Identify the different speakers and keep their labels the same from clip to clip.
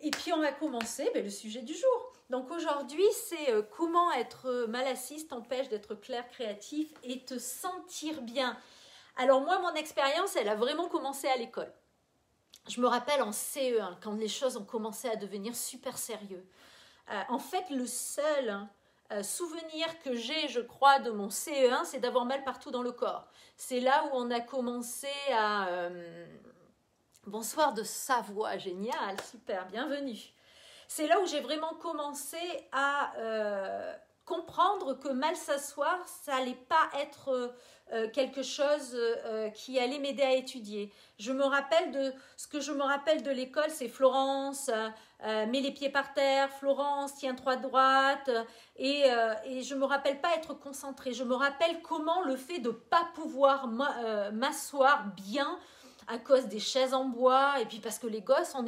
Speaker 1: Et puis on va commencer le sujet du jour. Donc aujourd'hui, c'est comment être mal assise t'empêche d'être clair, créatif et te sentir bien. Alors moi, mon expérience, elle a vraiment commencé à l'école. Je me rappelle en CE1, quand les choses ont commencé à devenir super sérieux. En fait, le seul souvenir que j'ai, je crois, de mon CE1, c'est d'avoir mal partout dans le corps. C'est là où on a commencé à... Bonsoir de Savoie, génial, super, bienvenue. C'est là où j'ai vraiment commencé à comprendre que mal s'asseoir, ça n'allait pas être quelque chose qui allait m'aider à étudier. Ce que je me rappelle de l'école, c'est Florence, mets les pieds par terre, Florence, tiens-toi droite, et je ne me rappelle pas être concentrée. Je me rappelle comment le fait de ne pas pouvoir m'asseoir bien, à cause des chaises en bois, et puis parce que les gosses, on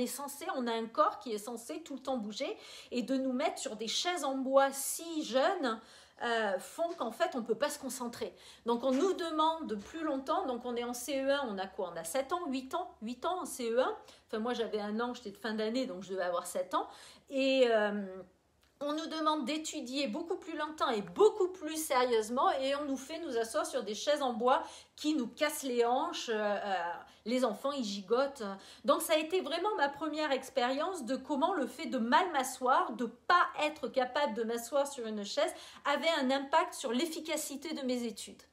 Speaker 1: a un corps qui est censé tout le temps bouger, et de nous mettre sur des chaises en bois si jeunes font qu'en fait on ne peut pas se concentrer. Donc on nous demande de plus longtemps, donc on est en CE1, on a quoi? On a 7 ans, 8 ans en CE1, enfin moi j'avais un an, j'étais de fin d'année, donc je devais avoir 7 ans, et... on nous demande d'étudier beaucoup plus longtemps et beaucoup plus sérieusement et on nous fait nous asseoir sur des chaises en bois qui nous cassent les hanches, les enfants ils gigotent. Donc ça a été vraiment ma première expérience de comment le fait de mal m'asseoir, de ne pas être capable de m'asseoir sur une chaise avait un impact sur l'efficacité de mes études.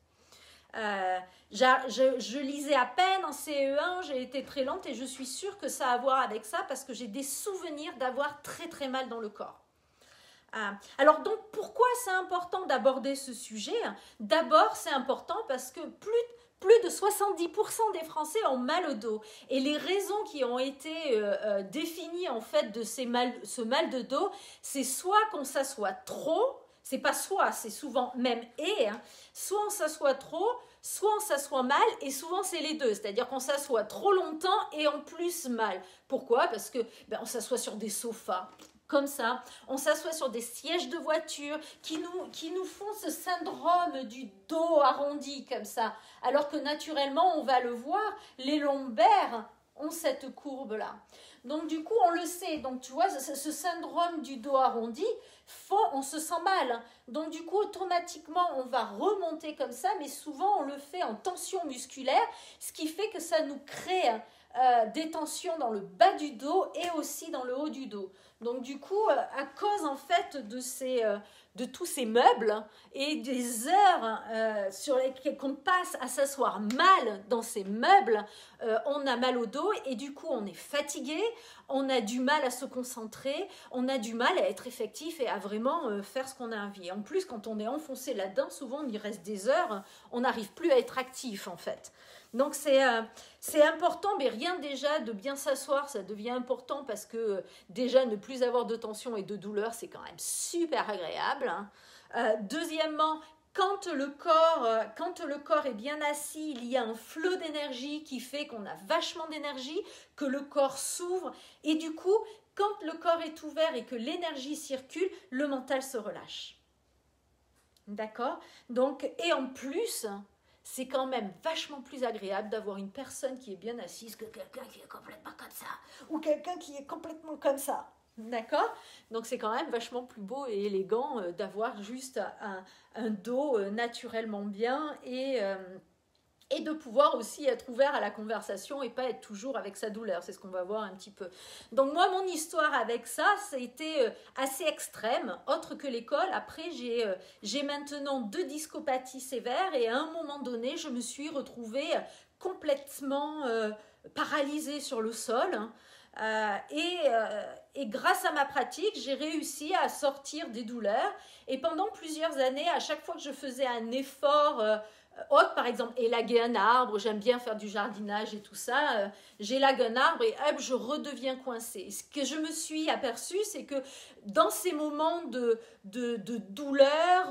Speaker 1: Je lisais à peine en CE1, j'ai été très lente et je suis sûre que ça a à voir avec ça parce que j'ai des souvenirs d'avoir très très mal dans le corps. Alors donc pourquoi c'est important d'aborder ce sujet? D'abord c'est important parce que plus de 70% des Français ont mal au dos et les raisons qui ont été définies en fait de ce mal de dos, c'est soit qu'on s'assoit trop, c'est pas soit, c'est souvent même soit on s'assoit trop, soit on s'assoit mal et souvent c'est les deux, c'est-à-dire qu'on s'assoit trop longtemps et en plus mal. Pourquoi? Parce que on s'assoit sur des sofas comme ça, on s'assoit sur des sièges de voiture qui nous font ce syndrome du dos arrondi comme ça, alors que naturellement, on va le voir, les lombaires ont cette courbe-là. Donc du coup, on le sait, donc tu vois, ce syndrome du dos arrondi, on se sent mal. Donc du coup, automatiquement, on va remonter comme ça, mais souvent, on le fait en tension musculaire, ce qui fait que ça nous crée des tensions dans le bas du dos et aussi dans le haut du dos. Donc du coup, à cause en fait de tous ces meubles et des heures sur lesquelles qu'on passe à s'asseoir mal dans ces meubles, on a mal au dos et du coup on est fatigué, on a du mal à se concentrer, on a du mal à être effectif et à vraiment faire ce qu'on a envie. En plus, quand on est enfoncé là-dedans, souvent on y reste des heures, on n'arrive plus à être actif en fait. Donc c'est important, mais rien déjà de bien s'asseoir, ça devient important parce que déjà ne plus avoir de tension et de douleur, c'est quand même super agréable. Deuxièmement, quand le corps est bien assis, il y a un flot d'énergie qui fait qu'on a vachement d'énergie, que le corps s'ouvre et du coup, quand le corps est ouvert et que l'énergie circule, le mental se relâche. D'accord? Donc, et en plus... c'est quand même vachement plus agréable d'avoir une personne qui est bien assise que quelqu'un qui est complètement comme ça ou quelqu'un qui est complètement comme ça. D'accord? Donc c'est quand même vachement plus beau et élégant d'avoir juste un dos naturellement bien et de pouvoir aussi être ouvert à la conversation et pas être toujours avec sa douleur. C'est ce qu'on va voir un petit peu. Donc moi, mon histoire avec ça, ça a été assez extrême, autre que l'école. Après, j'ai maintenant 2 discopathies sévères et à un moment donné, je me suis retrouvée complètement paralysée sur le sol. Et grâce à ma pratique, j'ai réussi à sortir des douleurs. Et pendant plusieurs années, à chaque fois que je faisais un effort... par exemple, élaguer un arbre, j'aime bien faire du jardinage et tout ça, j'élague un arbre et hop, je redeviens coincée. Ce que je me suis aperçue, c'est que dans ces moments de douleur,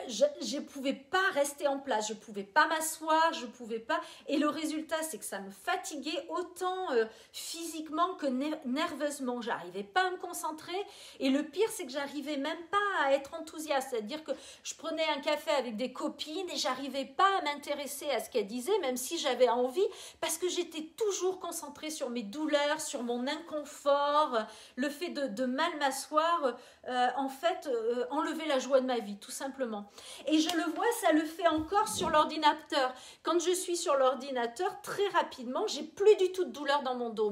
Speaker 1: je ne pouvais pas rester en place, je ne pouvais pas m'asseoir, je ne pouvais pas... Et le résultat, c'est que ça me fatiguait autant physiquement que nerveusement. doucement, j'arrivais pas à me concentrer. Et le pire, c'est que j'arrivais même pas à être enthousiaste. C'est-à-dire que je prenais un café avec des copines et j'arrivais pas à m'intéresser à ce qu'elles disaient, même si j'avais envie, parce que j'étais toujours concentrée sur mes douleurs, sur mon inconfort, le fait de mal m'asseoir, en fait, enlever la joie de ma vie, tout simplement. Et je le vois, ça le fait encore sur l'ordinateur. Quand je suis sur l'ordinateur, très rapidement, j'ai plus du tout de douleur dans mon dos.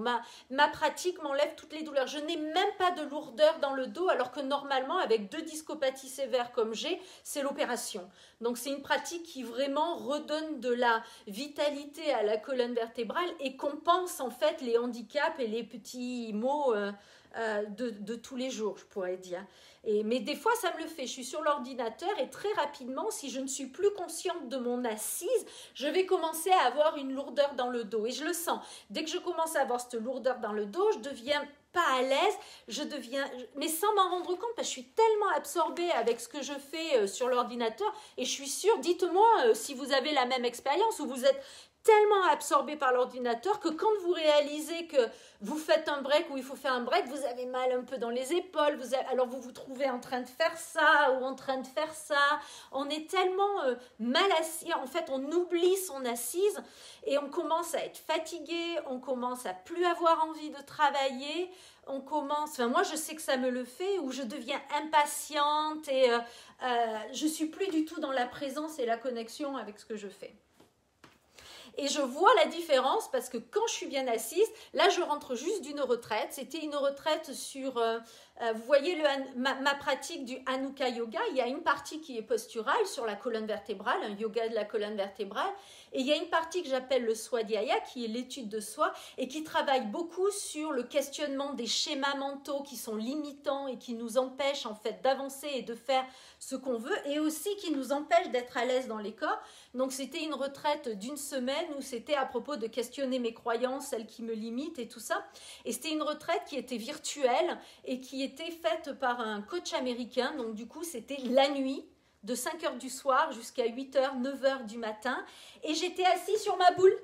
Speaker 1: Ma pratique m'enlève toutes les douleurs. Je n'ai même pas de lourdeur dans le dos, alors que normalement, avec 2 discopathies sévères comme j'ai, c'est l'opération. Donc c'est une pratique qui vraiment redonne de la vitalité à la colonne vertébrale et compense en fait les handicaps et les petits maux de tous les jours, je pourrais dire. Mais des fois, ça me le fait. Je suis sur l'ordinateur et très rapidement, si je ne suis plus consciente de mon assise, je vais commencer à avoir une lourdeur dans le dos. Et je le sens. Dès que je commence à avoir cette lourdeur dans le dos, je deviens pas à l'aise, mais sans m'en rendre compte, parce que je suis tellement absorbée avec ce que je fais sur l'ordinateur. Et je suis sûre, dites-moi si vous avez la même expérience ou vous êtes tellement absorbé par l'ordinateur que quand vous réalisez que vous faites un break ou il faut faire un break, vous avez mal un peu dans les épaules, alors vous vous trouvez en train de faire ça ou en train de faire ça. On est tellement mal assis, en fait on oublie son assise et on commence à être fatigué, on commence à plus avoir envie de travailler, moi je sais que ça me le fait, où je deviens impatiente et je suis plus du tout dans la présence et la connexion avec ce que je fais. Et je vois la différence parce que quand je suis bien assise, là je rentre juste d'une retraite. C'était une retraite sur, vous voyez ma pratique du Hanukkah Yoga. Il y a une partie qui est posturale sur la colonne vertébrale, un yoga de la colonne vertébrale. Et il y a une partie que j'appelle le Swadhyaya, qui est l'étude de soi et qui travaille beaucoup sur le questionnement des schémas mentaux qui sont limitants et qui nous empêchent en fait d'avancer et de faire ce qu'on veut et aussi qui nous empêchent d'être à l'aise dans les corps. Donc c'était une retraite d'1 semaine où c'était à propos de questionner mes croyances, celles qui me limitent et tout ça. Et c'était une retraite qui était virtuelle et qui était faite par un coach américain. Donc du coup c'était la nuit, de 5h du soir jusqu'à 8h, 9h du matin. Et j'étais assise sur ma boule,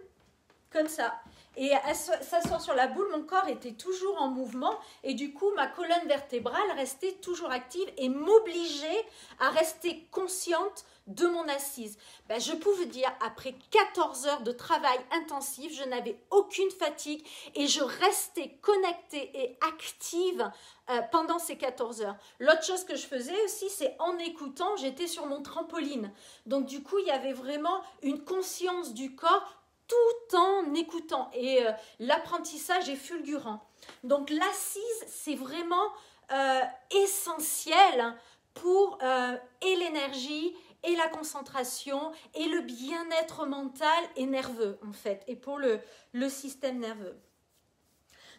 Speaker 1: comme ça. Et à s'asseoir sur la boule, mon corps était toujours en mouvement. Et du coup, ma colonne vertébrale restait toujours active et m'obligeait à rester consciente de mon assise. Je peux vous dire, après 14 heures de travail intensif, je n'avais aucune fatigue et je restais connectée et active pendant ces 14 heures. L'autre chose que je faisais aussi, c'est en écoutant, j'étais sur mon trampoline. Donc du coup, il y avait vraiment une conscience du corps tout en écoutant. Et l'apprentissage est fulgurant. Donc l'assise, c'est vraiment essentiel pour et l'énergie et la concentration et le bien-être mental et nerveux en fait, et pour le système nerveux.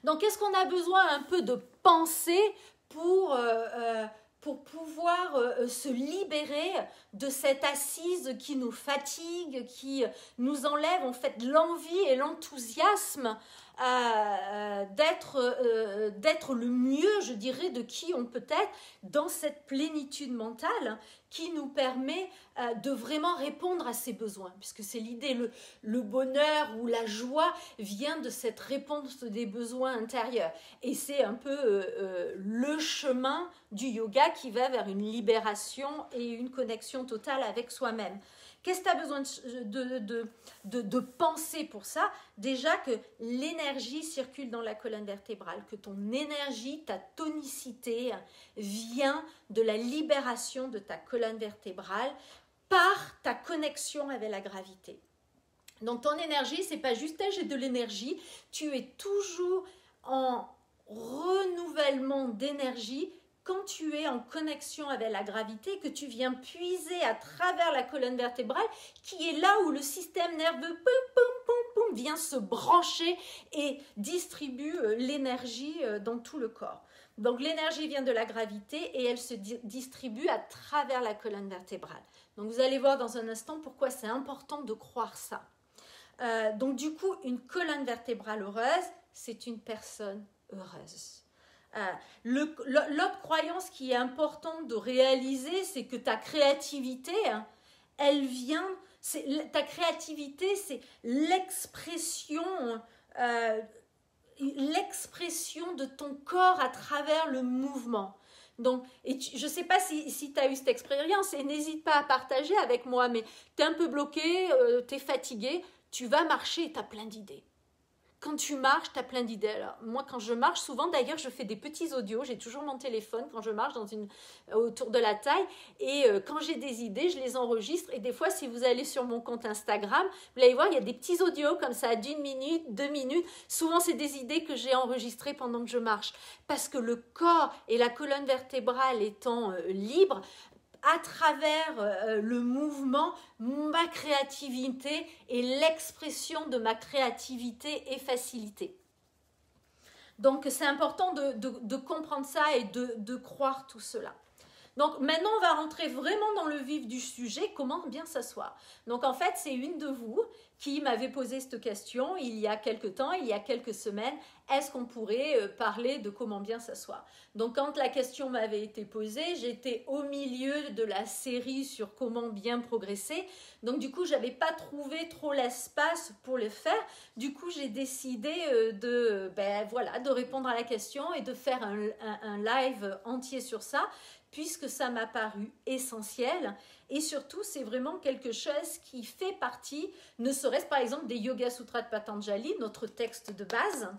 Speaker 1: Donc est-ce qu'on a besoin un peu de pensée pour pouvoir se libérer de cette assise qui nous fatigue, qui nous enlève en fait l'envie et l'enthousiasme d'être le mieux, je dirais, de qui on peut être dans cette plénitude mentale qui nous permet de vraiment répondre à ses besoins, puisque c'est l'idée, le bonheur ou la joie vient de cette réponse des besoins intérieurs. Et c'est un peu le chemin du yoga qui va vers une libération et une connexion totale avec soi-même. Qu'est-ce que tu as besoin de penser pour ça? Déjà que l'énergie circule dans la colonne vertébrale, que ton énergie, ta tonicité vient de la libération de ta colonne vertébrale par ta connexion avec la gravité. Donc ton énergie, c'est pas juste j'ai de l'énergie, tu es toujours en renouvellement d'énergie quand tu es en connexion avec la gravité, que tu viens puiser à travers la colonne vertébrale, qui est là où le système nerveux vient se brancher et distribue l'énergie dans tout le corps. Donc l'énergie vient de la gravité et elle se distribue à travers la colonne vertébrale. Donc vous allez voir dans un instant pourquoi c'est important de croire ça. Donc du coup, une colonne vertébrale heureuse, c'est une personne heureuse. L'autre croyance qui est importante de réaliser, c'est que ta créativité, elle vient, ta créativité, c'est l'expression l'expression de ton corps à travers le mouvement. Donc, je ne sais pas si tu as eu cette expérience et n'hésite pas à partager avec moi, mais tu es un peu bloqué, tu es fatigué, tu vas marcher et tu as plein d'idées. Quand tu marches, tu as plein d'idées. Alors, moi, quand je marche, souvent, d'ailleurs, je fais des petits audios. J'ai toujours mon téléphone quand je marche autour de la taille. Et quand j'ai des idées, je les enregistre. Et des fois, si vous allez sur mon compte Instagram, vous allez voir, il y a des petits audios comme ça, d'1 minute, 2 minutes. Souvent, c'est des idées que j'ai enregistrées pendant que je marche. Parce que le corps et la colonne vertébrale étant libres, à travers le mouvement, ma créativité et l'expression de ma créativité est facilitée. Donc, c'est important de comprendre ça et de croire tout cela. Donc, maintenant, on va rentrer vraiment dans le vif du sujet, comment bien s'asseoir. Donc, en fait, c'est une de vous qui m'avait posé cette question il y a quelques temps, il y a quelques semaines. Est-ce qu'on pourrait parler de comment bien s'asseoir? Donc, quand la question m'avait été posée, j'étais au milieu de la série sur comment bien progresser. Donc, du coup, je n'avais pas trouvé trop l'espace pour le faire. Du coup, j'ai décidé de répondre à la question et de faire un live entier sur ça, puisque ça m'a paru essentiel. Et surtout, c'est vraiment quelque chose qui fait partie, ne serait-ce par exemple des Yoga Sutras de Patanjali, notre texte de base,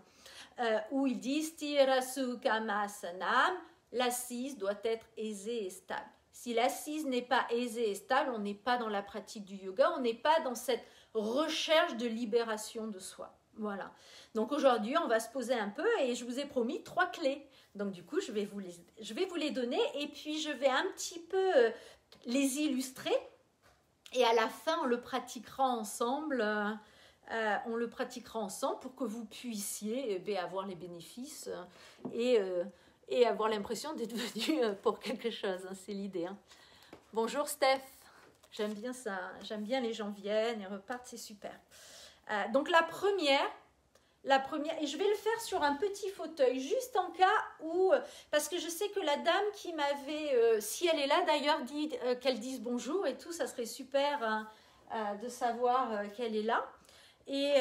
Speaker 1: où ils disent Sthira Sukham Asanam, l'assise doit être aisée et stable. Si l'assise n'est pas aisée et stable, on n'est pas dans la pratique du yoga, on n'est pas dans cette recherche de libération de soi. Voilà. Donc aujourd'hui, on va se poser un peu et je vous ai promis 3 clés. Donc du coup, je vais vous les donner et puis je vais un petit peu les illustrer. Et à la fin, on le pratiquera ensemble. On le pratiquera ensemble pour que vous puissiez avoir les bénéfices et avoir l'impression d'être venu pour quelque chose. Hein, c'est l'idée. Hein. Bonjour Steph. J'aime bien ça. J'aime bien les gens viennent et repartent. C'est super. Donc la première, et je vais le faire sur un petit fauteuil, juste en cas où, parce que je sais que la dame qui m'avait, si elle est là d'ailleurs, dit qu'elle dise bonjour et tout, ça serait super de savoir qu'elle est là. Et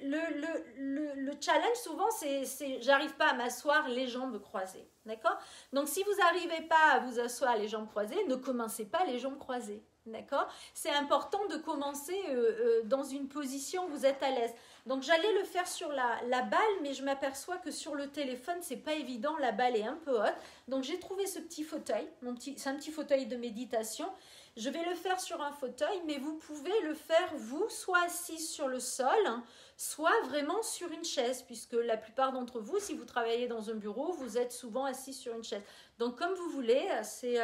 Speaker 1: le challenge souvent, c'est j'arrive pas à m'asseoir les jambes croisées, d'accord? Donc si vous n'arrivez pas à vous asseoir les jambes croisées, ne commencez pas les jambes croisées. D'accord? C'est important de commencer dans une position où vous êtes à l'aise. Donc j'allais le faire sur la balle, mais je m'aperçois que sur le téléphone, c'est pas évident, la balle est un peu haute. Donc j'ai trouvé ce petit fauteuil, c'est un petit fauteuil de méditation. Je vais le faire sur un fauteuil, mais vous pouvez le faire vous, soit assis sur le sol, soit vraiment sur une chaise, puisque la plupart d'entre vous, si vous travaillez dans un bureau, vous êtes souvent assis sur une chaise. Donc comme vous voulez, c'est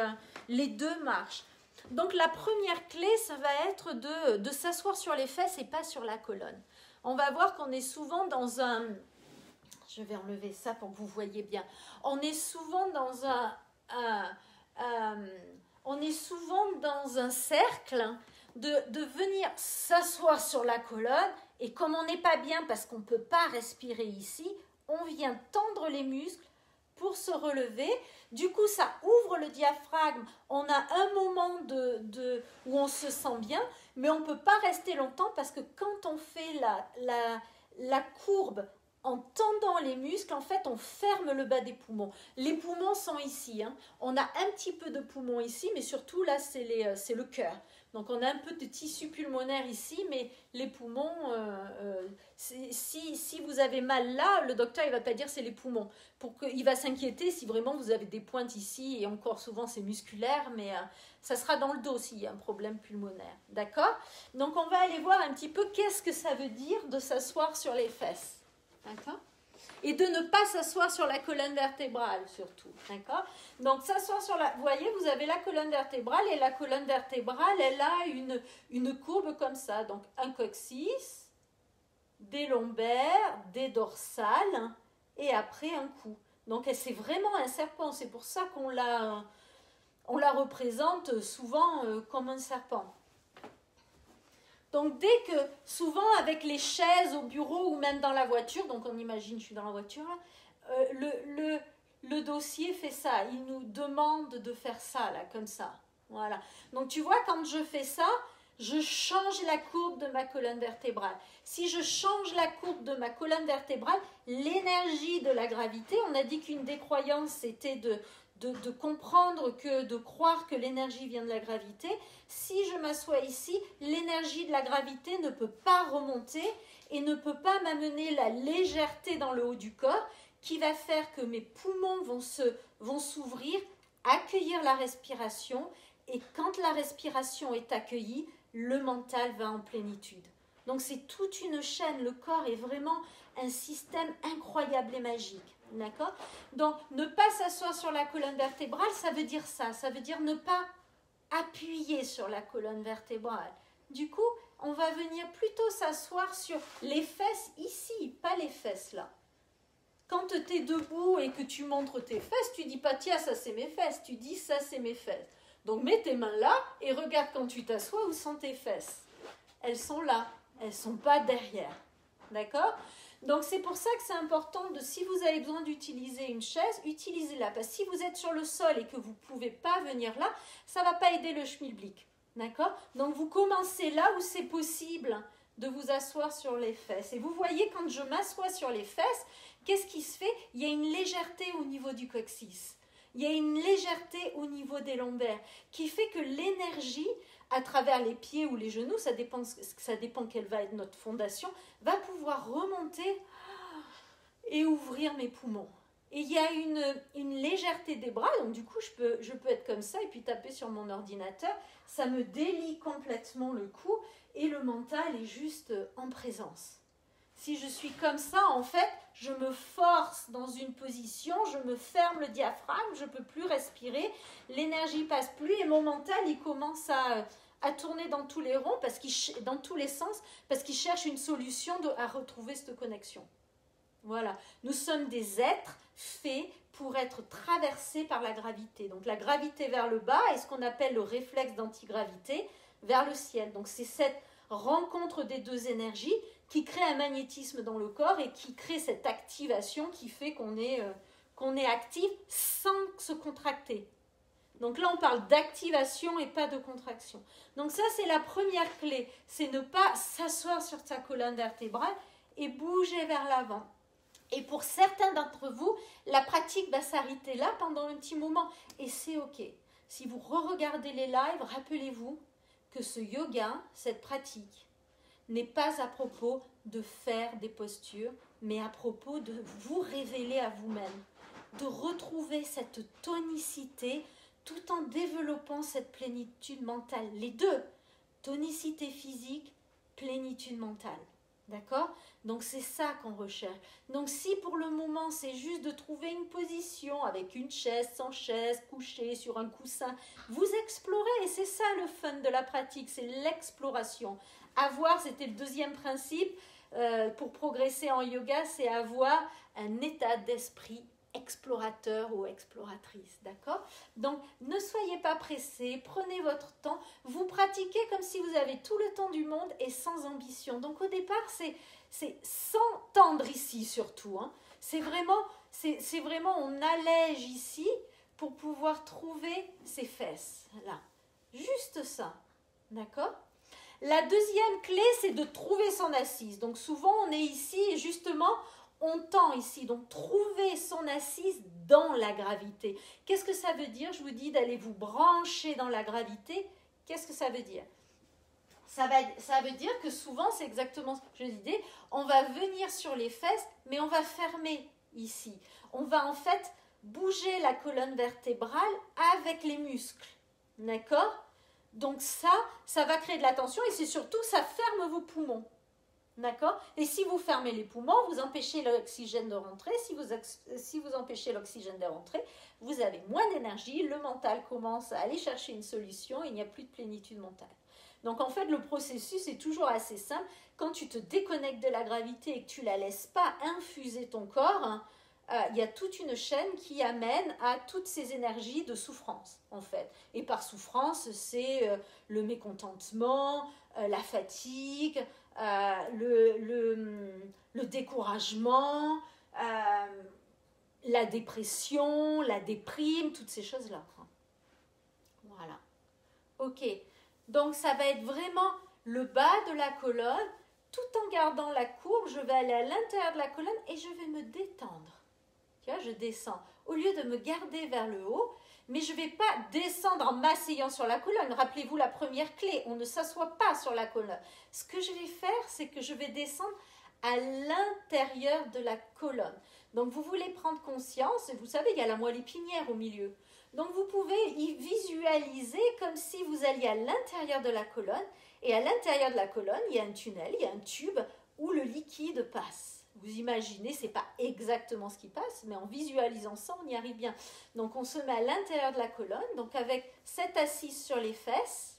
Speaker 1: les deux marches. Donc la première clé, ça va être de s'asseoir sur les fesses et pas sur la colonne. On va voir qu'on est souvent dans un... Je vais enlever ça pour que vous voyez bien. On est souvent dans un cercle de venir s'asseoir sur la colonne et comme on n'est pas bien parce qu'on ne peut pas respirer ici, on vient tendre les muscles pour se relever. Du coup, ça ouvre le diaphragme. On a un moment où on se sent bien, mais on ne peut pas rester longtemps parce que quand on fait la courbe en tendant les muscles, en fait, on ferme le bas des poumons. Les poumons sont ici. Hein. On a un petit peu de poumons ici, mais surtout, là, c'est le cœur. Donc, on a un peu de tissu pulmonaire ici, mais les poumons, si vous avez mal là, le docteur, il ne va pas dire c'est les poumons. Il va s'inquiéter si vraiment vous avez des pointes ici, et encore souvent, c'est musculaire, mais ça sera dans le dos s'il y a un problème pulmonaire. D'accord? Donc, on va aller voir un petit peu qu'est-ce que ça veut dire de s'asseoir sur les fesses. D'accord? Et de ne pas s'asseoir sur la colonne vertébrale surtout, d'accord? Donc s'asseoir sur vous voyez, vous avez la colonne vertébrale et la colonne vertébrale, elle a une courbe comme ça. Donc un coccyx, des lombaires, des dorsales et après un cou. Donc c'est vraiment un serpent, c'est pour ça qu'on la représente souvent comme un serpent. Donc, dès que, souvent avec les chaises au bureau ou même dans la voiture, donc on imagine, je suis dans la voiture, le dossier fait ça. Il nous demande de faire ça, là, comme ça. Voilà. Donc, tu vois, quand je fais ça, je change la courbe de ma colonne vertébrale. Si je change la courbe de ma colonne vertébrale, l'énergie de la gravité, on a dit qu'une des croyances, c'était de comprendre de croire que l'énergie vient de la gravité. Si je m'assois ici, l'énergie de la gravité ne peut pas remonter et ne peut pas m'amener la légèreté dans le haut du corps qui va faire que mes poumons vont s'ouvrir, accueillir la respiration, et quand la respiration est accueillie, le mental va en plénitude. Donc c'est toute une chaîne, le corps est vraiment un système incroyable et magique. D'accord? Donc ne pas s'asseoir sur la colonne vertébrale, ça veut dire ça, ça veut dire ne pas appuyer sur la colonne vertébrale. Du coup, on va venir plutôt s'asseoir sur les fesses ici, pas les fesses là. Quand tu es debout et que tu montres tes fesses, tu dis pas tiens, ça c'est mes fesses, tu dis ça c'est mes fesses. Donc mets tes mains là et regarde quand tu t'assois où sont tes fesses. Elles sont là, elles ne sont pas derrière. D'accord? Donc c'est pour ça que c'est important si vous avez besoin d'utiliser une chaise, utilisez-la. Parce que si vous êtes sur le sol et que vous ne pouvez pas venir là, ça ne va pas aider le schmilblick. D'accord? Donc vous commencez là où c'est possible de vous asseoir sur les fesses. Et vous voyez, quand je m'assois sur les fesses, qu'est-ce qui se fait? Il y a une légèreté au niveau du coccyx. Il y a une légèreté au niveau des lombaires qui fait que l'énergie, à travers les pieds ou les genoux, ça dépend quelle va être notre fondation, va pouvoir remonter et ouvrir mes poumons. Et il y a une légèreté des bras, donc du coup je peux être comme ça et puis taper sur mon ordinateur, ça me délie complètement le cou et le mental est juste en présence. Si je suis comme ça, en fait, je me force dans une position, je me ferme le diaphragme, je ne peux plus respirer, l'énergie passe plus et mon mental, il commence à tourner dans tous les ronds, dans tous les sens, parce qu'il cherche une solution à retrouver cette connexion. Voilà. Nous sommes des êtres faits pour être traversés par la gravité. Donc la gravité vers le bas est ce qu'on appelle le réflexe d'antigravité vers le ciel. Donc c'est cette rencontre des deux énergies qui crée un magnétisme dans le corps et qui crée cette activation qui fait qu'on est actif sans se contracter. Donc là, on parle d'activation et pas de contraction. Donc ça, c'est la première clé. C'est ne pas s'asseoir sur sa colonne vertébrale et bouger vers l'avant. Et pour certains d'entre vous, la pratique va s'arrêter là pendant un petit moment. Et c'est OK. Si vous re-regardez les lives, rappelez-vous que ce yoga, cette pratique, n'est pas à propos de faire des postures, mais à propos de vous révéler à vous-même, de retrouver cette tonicité tout en développant cette plénitude mentale. Les deux, tonicité physique, plénitude mentale. D'accord? Donc c'est ça qu'on recherche. Donc si pour le moment c'est juste de trouver une position avec une chaise, sans chaise, couché sur un coussin, vous explorez et c'est ça le fun de la pratique, c'est l'exploration. Avoir, c'était le deuxième principe pour progresser en yoga, c'est avoir un état d'esprit explorateur ou exploratrice, d'accord? Donc, ne soyez pas pressés, prenez votre temps, vous pratiquez comme si vous avez tout le temps du monde et sans ambition. Donc, au départ, c'est sans tendre ici surtout, hein. C'est vraiment, on allège ici pour pouvoir trouver ses fesses, là. Juste ça, d'accord? La deuxième clé, c'est de trouver son assise. Donc, souvent, on est ici et justement, on tend ici. Donc, trouver son assise dans la gravité. Qu'est-ce que ça veut dire? Je vous dis d'aller vous brancher dans la gravité. Qu'est-ce que ça veut dire? Ça veut dire que souvent, c'est exactement ce que je disais. On va venir sur les fesses, mais on va fermer ici. On va en fait bouger la colonne vertébrale avec les muscles. D'accord? Donc ça va créer de la tension et c'est surtout, ça ferme vos poumons. D'accord? Et si vous fermez les poumons, vous empêchez l'oxygène de rentrer. Si vous empêchez l'oxygène de rentrer, vous avez moins d'énergie, le mental commence à aller chercher une solution et il n'y a plus de plénitude mentale. Donc en fait, le processus est toujours assez simple. Quand tu te déconnectes de la gravité et que tu ne la laisses pas infuser ton corps, hein, il y a toute une chaîne qui amène à toutes ces énergies de souffrance, en fait. Et par souffrance, c'est le mécontentement, la fatigue, le découragement, la dépression, la déprime, toutes ces choses-là. Voilà. Ok. Donc, ça va être vraiment le bas de la colonne. Tout en gardant la courbe, je vais aller à l'intérieur de la colonne et je vais me détendre. Tu vois, je descends. Au lieu de me garder vers le haut, mais je ne vais pas descendre en m'asseyant sur la colonne. Rappelez-vous la première clé, on ne s'assoit pas sur la colonne. Ce que je vais faire, c'est que je vais descendre à l'intérieur de la colonne. Donc, vous voulez prendre conscience, et vous savez, il y a la moelle épinière au milieu. Donc, vous pouvez y visualiser comme si vous alliez à l'intérieur de la colonne. Et à l'intérieur de la colonne, il y a un tunnel, il y a un tube où le liquide passe. Vous imaginez, ce n'est pas exactement ce qui passe, mais en visualisant ça, on y arrive bien. Donc, on se met à l'intérieur de la colonne, donc avec cette assise sur les fesses.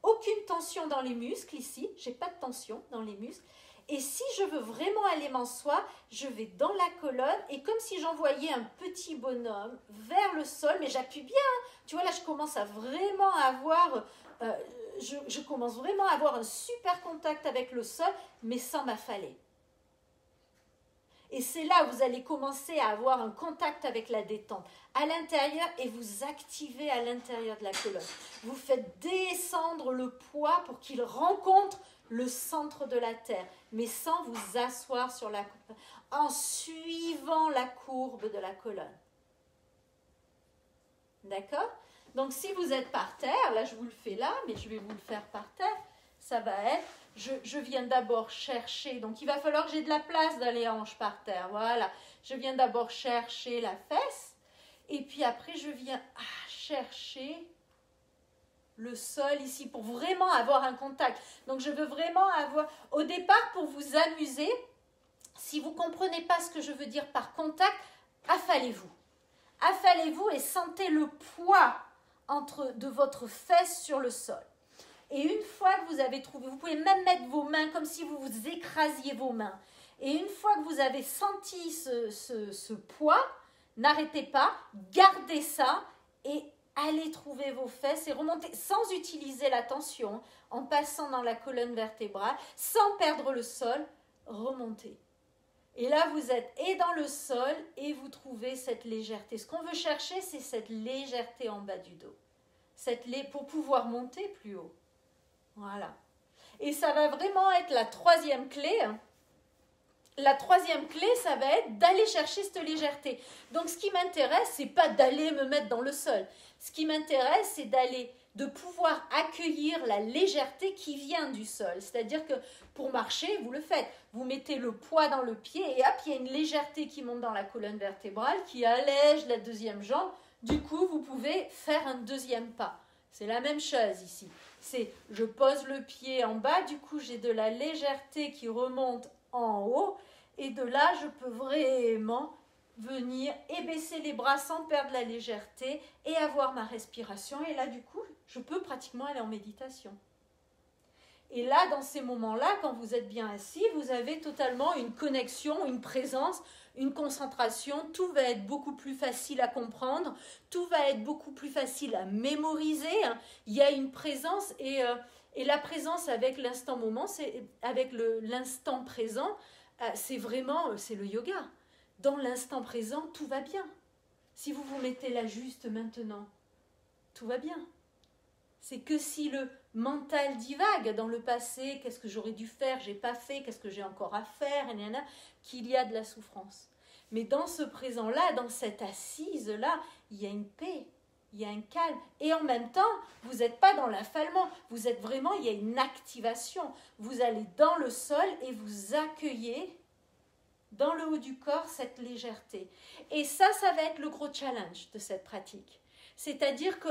Speaker 1: Aucune tension dans les muscles ici, je n'ai pas de tension dans les muscles. Et si je veux vraiment aller m'asseoir, je vais dans la colonne et comme si j'envoyais un petit bonhomme vers le sol, mais j'appuie bien. Tu vois, là, je commence à vraiment avoir, je commence vraiment à avoir un super contact avec le sol, mais sans m'affaler. Et c'est là où vous allez commencer à avoir un contact avec la détente à l'intérieur et vous activez à l'intérieur de la colonne. Vous faites descendre le poids pour qu'il rencontre le centre de la terre, mais sans vous asseoir sur la colonne, en suivant la courbe de la colonne. D'accord? Donc, si vous êtes par terre, là je vous le fais là, mais je vais vous le faire par terre, ça va être, je viens d'abord chercher, donc il va falloir que j'ai de la place dans les hanches par terre, voilà. Je viens d'abord chercher la fesse, et puis après je viens chercher le sol ici pour vraiment avoir un contact. Donc je veux vraiment avoir, au départ pour vous amuser, si vous ne comprenez pas ce que je veux dire par contact, affalez-vous. Affalez-vous et sentez le poids de votre fesse sur le sol. Et une fois que vous avez trouvé, vous pouvez même mettre vos mains comme si vous vous écrasiez vos mains. Et une fois que vous avez senti ce poids, n'arrêtez pas, gardez ça et allez trouver vos fesses et remontez sans utiliser la tension, en passant dans la colonne vertébrale, sans perdre le sol, remontez. Et là, vous êtes et dans le sol et vous trouvez cette légèreté. Ce qu'on veut chercher, c'est cette légèreté en bas du dos. Pour pouvoir monter plus haut. Voilà. Et ça va vraiment être la troisième clé. La troisième clé, ça va être d'aller chercher cette légèreté. Donc, ce qui m'intéresse, c'est pas d'aller me mettre dans le sol. Ce qui m'intéresse, c'est de pouvoir accueillir la légèreté qui vient du sol. C'est-à-dire que pour marcher, vous le faites. Vous mettez le poids dans le pied et hop, il y a une légèreté qui monte dans la colonne vertébrale, qui allège la deuxième jambe. Du coup, vous pouvez faire un deuxième pas. C'est la même chose ici. Je pose le pied en bas, du coup, j'ai de la légèreté qui remonte en haut. Et de là, je peux vraiment venir et baisser les bras sans perdre la légèreté et avoir ma respiration. Et là, du coup, je peux pratiquement aller en méditation. Et là, dans ces moments-là, quand vous êtes bien assis, vous avez totalement une connexion, une présence, une concentration. Tout va être beaucoup plus facile à comprendre. Tout va être beaucoup plus facile à mémoriser. Il y a une présence et la présence avec l'instant moment, avec l'instant présent, c'est le yoga. Dans l'instant présent, tout va bien. Si vous vous mettez là juste maintenant, tout va bien. C'est que si le mental divague dans le passé, qu'est-ce que j'aurais dû faire, j'ai pas fait, qu'est-ce que j'ai encore à faire, qu'il y a de la souffrance. Mais dans ce présent-là, dans cette assise-là, il y a une paix, il y a un calme. Et en même temps, vous n'êtes pas dans l'affalement, vous êtes vraiment, il y a une activation. Vous allez dans le sol et vous accueillez dans le haut du corps cette légèreté. Et ça va être le gros challenge de cette pratique. C'est-à-dire que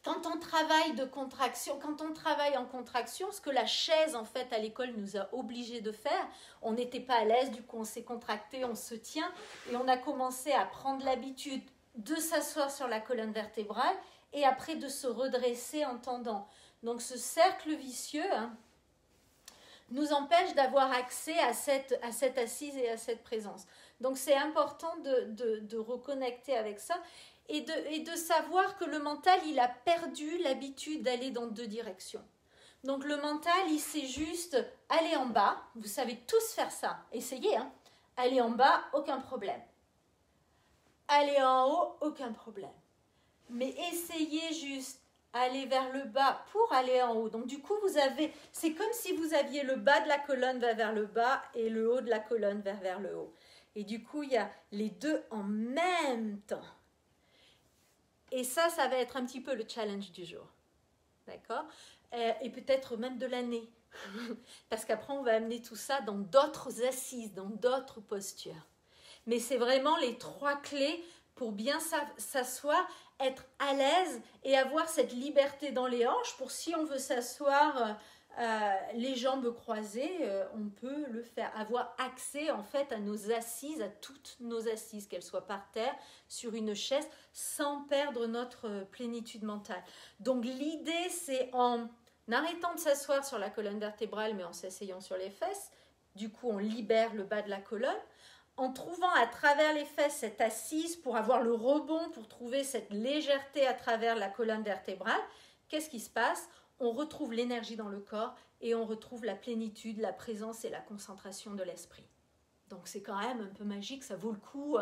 Speaker 1: quand on travaille de contraction, quand on travaille en contraction, ce que la chaise en fait à l'école nous a obligés de faire, on n'était pas à l'aise, du coup on s'est contracté, on se tient et on a commencé à prendre l'habitude de s'asseoir sur la colonne vertébrale et après de se redresser en tendant. Donc ce cercle vicieux nous empêche d'avoir accès à cette assise et à cette présence. Donc c'est important de reconnecter avec ça. Et de savoir que le mental, il a perdu l'habitude d'aller dans deux directions. Donc le mental, il sait juste aller en bas. Vous savez tous faire ça. Essayez, Aller en bas, aucun problème. Aller en haut, aucun problème. Mais essayez juste aller vers le bas pour aller en haut. Donc du coup, c'est comme si vous aviez le bas de la colonne vers le bas et le haut de la colonne vers le haut. Et du coup, il y a les deux en même temps. Et ça va être un petit peu le challenge du jour. D'accord? Et peut-être même de l'année. Parce qu'après, on va amener tout ça dans d'autres assises, dans d'autres postures. Mais c'est vraiment les 3 clés pour bien s'asseoir, être à l'aise et avoir cette liberté dans les hanches. Pour si on veut s'asseoir les jambes croisées, on peut le faire. Avoir accès en fait à nos assises, à toutes nos assises, qu'elles soient par terre, sur une chaise, sans perdre notre plénitude mentale. Donc l'idée, c'est en arrêtant de s'asseoir sur la colonne vertébrale, mais en s'asseyant sur les fesses. Du coup, on libère le bas de la colonne. En trouvant à travers les fesses cette assise pour avoir le rebond, pour trouver cette légèreté à travers la colonne vertébrale, qu'est-ce qui se passe? On retrouve l'énergie dans le corps et on retrouve la plénitude, la présence et la concentration de l'esprit. Donc c'est quand même un peu magique, ça vaut le coup.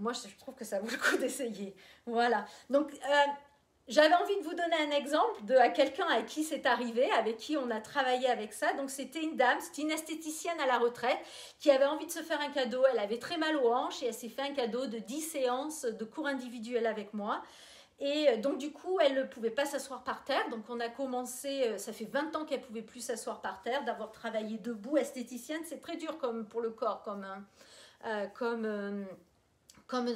Speaker 1: Moi, je trouve que ça vaut le coup d'essayer. Voilà. Donc, j'avais envie de vous donner un exemple à quelqu'un à qui c'est arrivé, avec qui on a travaillé avec ça. Donc, c'était une dame, c'était une esthéticienne à la retraite qui avait envie de se faire un cadeau. Elle avait très mal aux hanches et elle s'est fait un cadeau de 10 séances de cours individuels avec moi. Et donc, du coup, elle ne pouvait pas s'asseoir par terre. Donc, on a commencé, ça fait 20 ans qu'elle ne pouvait plus s'asseoir par terre, d'avoir travaillé debout. Esthéticienne, c'est très dur pour le corps, comme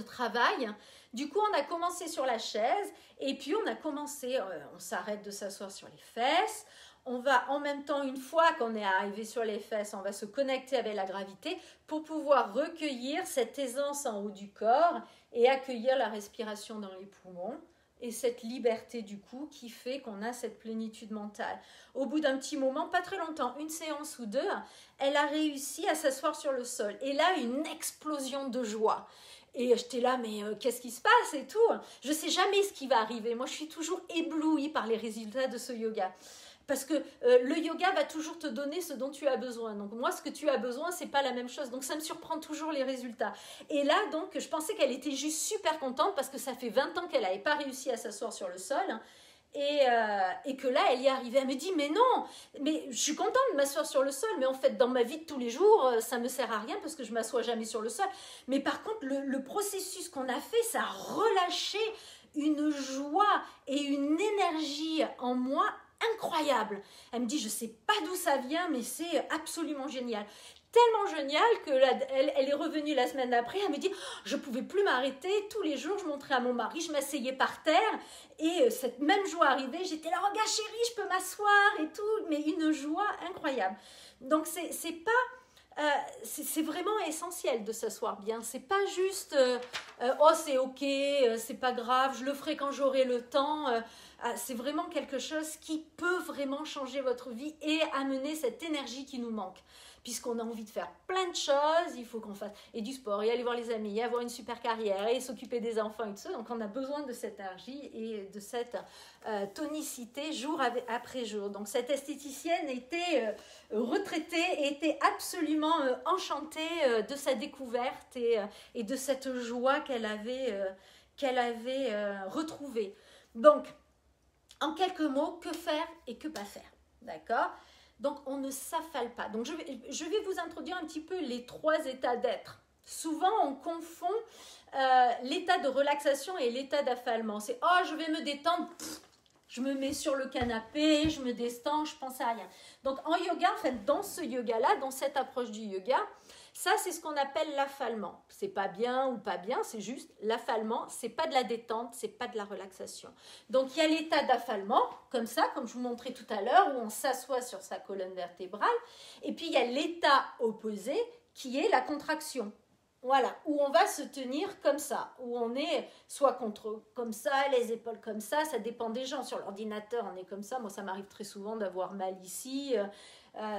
Speaker 1: travail. Du coup, on a commencé sur la chaise et puis on a commencé, on s'arrête de s'asseoir sur les fesses. On va en même temps, une fois qu'on est arrivé sur les fesses, on va se connecter avec la gravité pour pouvoir recueillir cette aisance en haut du corps et accueillir la respiration dans les poumons et cette liberté du coup qui fait qu'on a cette plénitude mentale. Au bout d'un petit moment, pas très longtemps, une séance ou 2, elle a réussi à s'asseoir sur le sol. Et là, une explosion de joie. Et j'étais là, mais qu'est-ce qui se passe et tout? Je ne sais jamais ce qui va arriver. Moi, je suis toujours éblouie par les résultats de ce yoga. Parce que le yoga va toujours te donner ce dont tu as besoin. Donc moi, ce que tu as besoin, c'est pas la même chose. Donc ça me surprend toujours les résultats. Et là, donc, je pensais qu'elle était juste super contente parce que ça fait 20 ans qu'elle n'avait pas réussi à s'asseoir sur le sol. Et que là, elle y est arrivée. Elle me dit, mais non, mais je suis contente de m'asseoir sur le sol, mais en fait, dans ma vie de tous les jours, ça ne me sert à rien parce que je ne m'assois jamais sur le sol. Mais par contre, le processus qu'on a fait, ça a relâché une joie et une énergie en moi incroyable. Elle me dit, je ne sais pas d'où ça vient, mais c'est absolument génial. Tellement génial elle est revenue la semaine d'après, elle me dit, je ne pouvais plus m'arrêter, tous les jours je montrais à mon mari, je m'asseyais par terre et cette même joie arrivait, j'étais là, regarde chérie, je peux m'asseoir et tout, mais une joie incroyable. Donc c'est vraiment essentiel de s'asseoir bien, c'est pas juste oh c'est ok, c'est pas grave, je le ferai quand j'aurai le temps. C'est vraiment quelque chose qui peut vraiment changer votre vie et amener cette énergie qui nous manque. Puisqu'on a envie de faire plein de choses, il faut qu'on fasse et du sport, et aller voir les amis, et avoir une super carrière, et s'occuper des enfants et tout ça. Donc on a besoin de cette énergie et de cette tonicité jour après jour. Donc cette esthéticienne était retraitée et était absolument enchantée de sa découverte et de cette joie qu'elle avait retrouvée. Donc, en quelques mots, que faire et que pas faire, d'accord? Donc, on ne s'affale pas. Donc, je vais vous introduire un petit peu les 3 états d'être. Souvent, on confond l'état de relaxation et l'état d'affalement. C'est « Oh, je vais me détendre ». Je me mets sur le canapé, je me détends, je pense à rien. Donc, en yoga, en fait, dans ce yoga-là, dans cette approche du yoga, ça, c'est ce qu'on appelle l'affalement. C'est pas bien ou pas bien, c'est juste l'affalement. C'est pas de la détente, c'est pas de la relaxation. Donc, il y a l'état d'affalement, comme ça, comme je vous montrais tout à l'heure, où on s'assoit sur sa colonne vertébrale. Et puis, il y a l'état opposé, qui est la contraction. Voilà, où on va se tenir comme ça, où on est soit comme ça, les épaules comme ça dépend des gens. Sur l'ordinateur, on est comme ça. Moi, ça m'arrive très souvent d'avoir mal ici.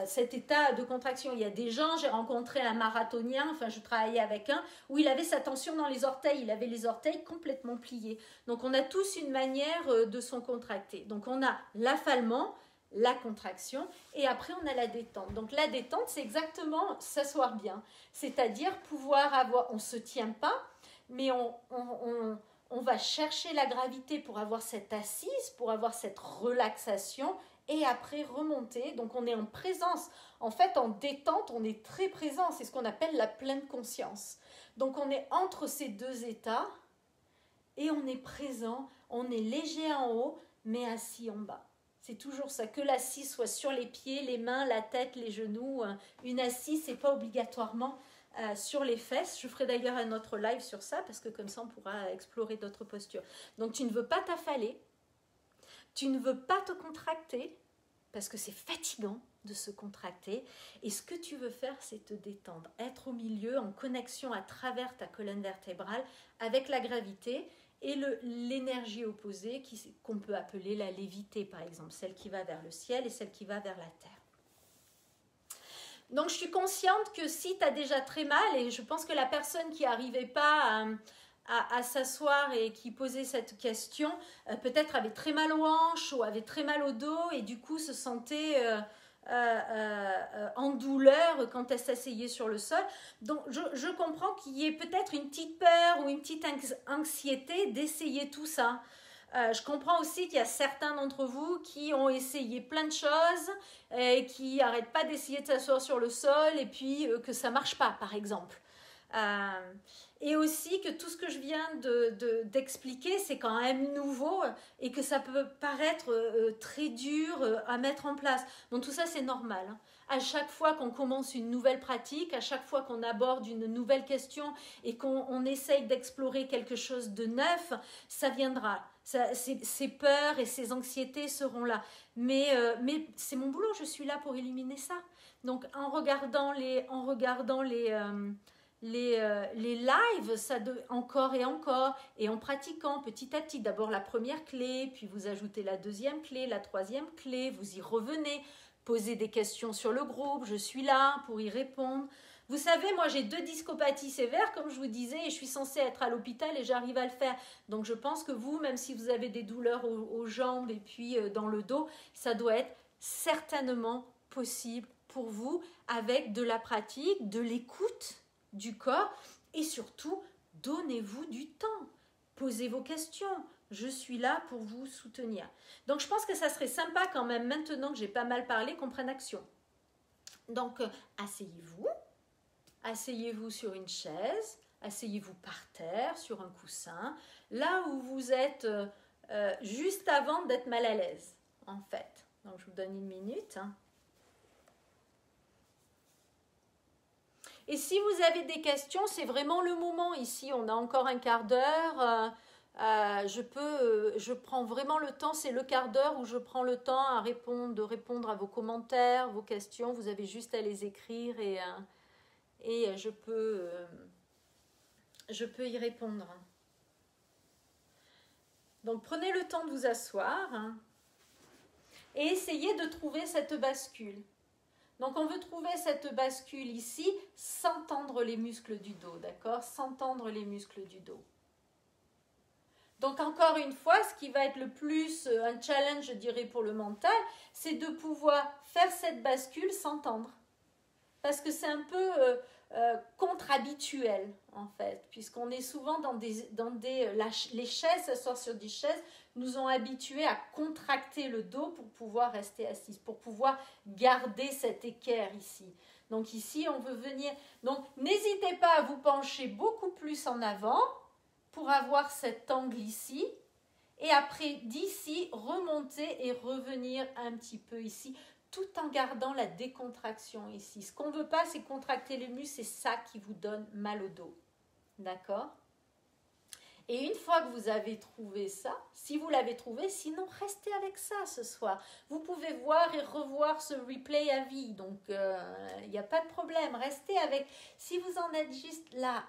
Speaker 1: Cet état de contraction, il y a des gens, j'ai rencontré un marathonien, enfin je travaillais avec un, où il avait sa tension dans les orteils, il avait les orteils complètement pliés. Donc on a tous une manière de s'en contracter. Donc on a l'affalement, la contraction et après on a la détente. Donc la détente, c'est exactement s'asseoir bien, c'est-à-dire pouvoir avoir, on ne se tient pas, mais on va chercher la gravité pour avoir cette assise, pour avoir cette relaxation et après remonter. Donc on est en présence. En fait, en détente, on est très présent. C'est ce qu'on appelle la pleine conscience. Donc on est entre ces deux états et on est présent. On est léger en haut, mais assis en bas. C'est toujours ça. Que l'assise soit sur les pieds, les mains, la tête, les genoux. Une assise, c'est pas obligatoirement sur les fesses. Je ferai d'ailleurs un autre live sur ça parce que comme ça, on pourra explorer d'autres postures. Donc tu ne veux pas t'affaler. Tu ne veux pas te contracter parce que c'est fatigant de se contracter. Et ce que tu veux faire, c'est te détendre. Être au milieu, en connexion à travers ta colonne vertébrale avec la gravité et l'énergie opposée qu'on peut appeler la lévité, par exemple. Celle qui va vers le ciel et celle qui va vers la terre. Donc, je suis consciente que si tu as déjà très mal, et je pense que la personne qui n'arrivait pas à s'asseoir et qui posait cette question, peut-être avait très mal aux hanches ou avait très mal au dos et du coup se sentait en douleur quand elle s'asseyait sur le sol. Donc je comprends qu'il y ait peut-être une petite peur ou une petite anxiété d'essayer tout ça. Je comprends aussi qu'il y a certains d'entre vous qui ont essayé plein de choses et qui n'arrêtent pas d'essayer de s'asseoir sur le sol et puis que ça ne marche pas, par exemple. Et aussi que tout ce que je viens d'expliquer, c'est quand même nouveau et que ça peut paraître très dur à mettre en place. Donc tout ça, c'est normal. Hein. À chaque fois qu'on commence une nouvelle pratique, à chaque fois qu'on aborde une nouvelle question et qu'on essaye d'explorer quelque chose de neuf, ça viendra. Ces peurs et ces anxiétés seront là. Mais c'est mon boulot, je suis là pour éliminer ça. Donc en regardant les lives, encore et encore, et en pratiquant petit à petit, d'abord la première clé, puis vous ajoutez la deuxième clé, la troisième clé, vous y revenez, posez des questions sur le groupe, je suis là pour y répondre. Vous savez, moi j'ai 2 discopathies sévères, comme je vous disais, et je suis censée être à l'hôpital et j'arrive à le faire. Donc je pense que vous, même si vous avez des douleurs aux jambes et puis dans le dos, ça doit être certainement possible pour vous avec de la pratique, de l'écoute du corps et surtout donnez-vous du temps, posez vos questions, je suis là pour vous soutenir. Donc je pense que ça serait sympa quand même, maintenant que j'ai pas mal parlé, qu'on prenne action. Donc asseyez-vous sur une chaise, asseyez-vous par terre sur un coussin, là où vous êtes juste avant d'être mal à l'aise en fait. Donc je vous donne 1 minute. Et si vous avez des questions, c'est vraiment le moment ici. On a encore un quart d'heure. Je prends vraiment le temps. C'est le quart d'heure où je prends le temps de répondre à vos commentaires, vos questions. Vous avez juste à les écrire et je peux y répondre. Donc prenez le temps de vous asseoir et essayez de trouver cette bascule. Donc, on veut trouver cette bascule ici sans tendre les muscles du dos, d'accord? Sans tendre les muscles du dos. Donc, encore une fois, ce qui va être le plus un challenge, je dirais, pour le mental, c'est de pouvoir faire cette bascule sans tendre. Parce que c'est un peu contre-habituel, en fait, puisqu'on est souvent les chaises, s'asseoir sur des chaises, nous ont habitués à contracter le dos pour pouvoir rester assise, pour pouvoir garder cet équerre ici. Donc ici, on veut venir. Donc, n'hésitez pas à vous pencher beaucoup plus en avant pour avoir cet angle ici. Et après, d'ici, remonter et revenir un petit peu ici, tout en gardant la décontraction ici. Ce qu'on ne veut pas, c'est contracter les muscles, c'est ça qui vous donne mal au dos. D'accord ? Et une fois que vous avez trouvé ça, si vous l'avez trouvé, sinon restez avec ça ce soir. Vous pouvez voir et revoir ce replay à vie, donc il n'y a pas de problème. Restez avec, si vous en êtes juste là.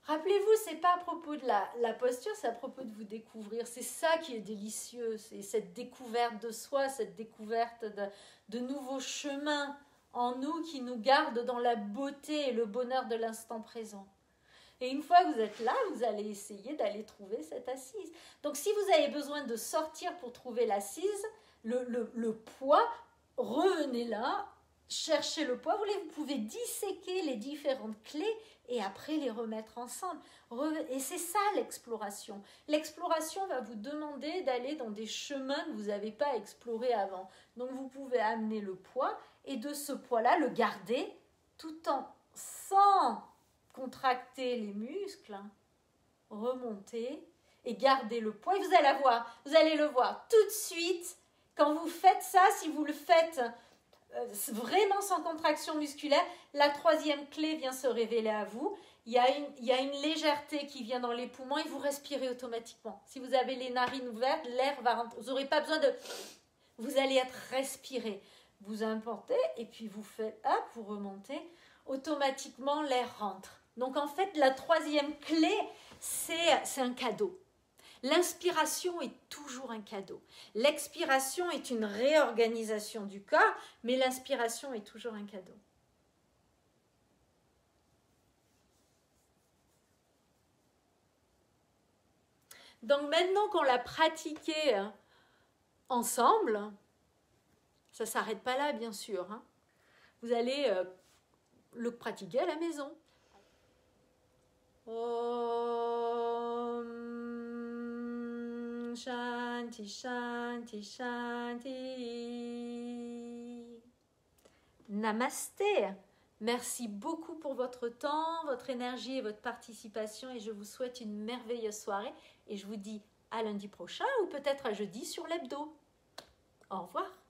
Speaker 1: Rappelez-vous, ce n'est pas à propos de la posture, c'est à propos de vous découvrir. C'est ça qui est délicieux, c'est cette découverte de soi, cette découverte de nouveaux chemins en nous qui nous gardent dans la beauté et le bonheur de l'instant présent. Et une fois que vous êtes là, vous allez essayer d'aller trouver cette assise. Donc, si vous avez besoin de sortir pour trouver l'assise, le poids, revenez là chercher le poids, vous pouvez disséquer les différentes clés et après les remettre ensemble. Et c'est ça l'exploration. L'exploration va vous demander d'aller dans des chemins que vous n'avez pas explorés avant. Donc vous pouvez amener le poids et de ce poids-là, le garder tout en sans contracter les muscles, remonter et garder le poids. Et vous allez le voir tout de suite. Quand vous faites ça, si vous le faites vraiment sans contraction musculaire, la troisième clé vient se révéler à vous. Il y a une légèreté qui vient dans les poumons et vous respirez automatiquement. Si vous avez les narines ouvertes, l'air va rentrer. Vous n'aurez pas besoin de... Vous allez être respiré. Vous importez et puis vous faites, hop, vous remontez. Automatiquement, l'air rentre. Donc en fait, la troisième clé, c'est un cadeau. L'inspiration est toujours un cadeau. L'expiration est une réorganisation du corps, mais l'inspiration est toujours un cadeau. Donc maintenant qu'on l'a pratiqué ensemble, ça ne s'arrête pas là bien sûr, hein. Vous allez le pratiquer à la maison. Om Shanti Shanti Shanti. Namasté. Merci beaucoup pour votre temps, votre énergie et votre participation et je vous souhaite une merveilleuse soirée et je vous dis à lundi prochain ou peut-être à jeudi sur l'hebdo. Au revoir.